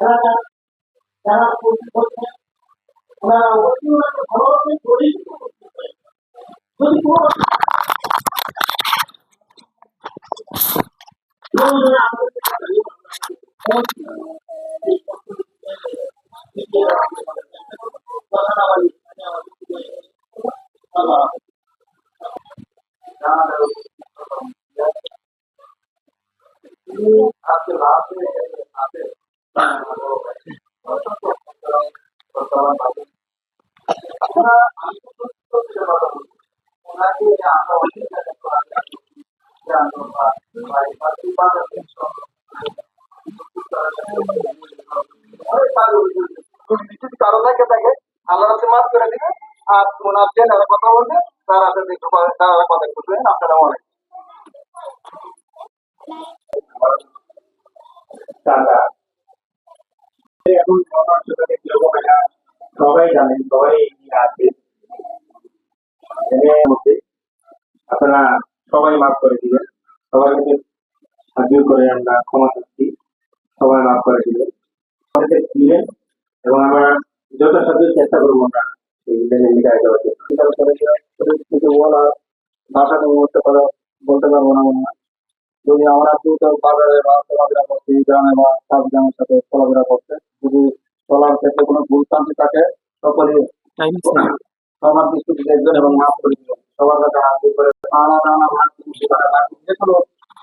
এলাকার যারা উপস্থিত হচ্ছে ওনারা অবশ্যই ওনাকে ভালোভাবে পরিচিত করতে হবে। যদি কোনো প্রয়োজনে আমাদের কারো থাকে থাকে আল্লাহ রাতে মাফ করে দিবে। আর ওনার যে কথা বলবে তার হাতে তারা কথা বলবেন। আপনারা অনেক টাকা এখন সবাই জানেন, সবাই আছে মধ্যে আপনারা সবাই মাফ করে দিবেন। সবাইকে সাহায্য করে আমরা ক্ষমা চাচ্ছি, সবাই মাফ করে দিবেন দিবেন এবং আমরা যথাসাধ্য চেষ্টা করবো আমরা বলার ভাষা বলতে পারবো না মনে হয়। যদি আমরা বাজারে বা চলাফেরা করছি গ্রামে বা সব গ্রামের সাথে চলাফেরা করতে যদি চলার ক্ষেত্রে কোনো ভুল ক্রান্তি থাকে সকলে সবার দৃষ্টিতে দেখবেন এবং মাফ করে দিবেন। সবার কাছে হাত দিয়ে করে যে কোনো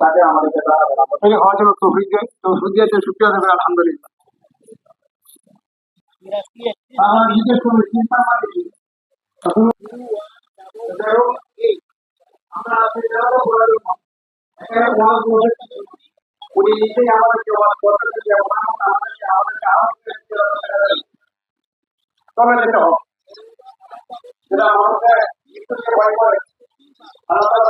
তাকে আমাদেরকে হওয়ার জন্য তৌফিক দিয়েছে, শুকরিয়া দেবেন আলহামদুলিল্লাহ। আমার জিজ্ঞেস করবে চিন্তা আমরা উনি নিজেই আমাদেরকে চলে যেতে হবে। যেটা আমাদের ভয় করে আমাদের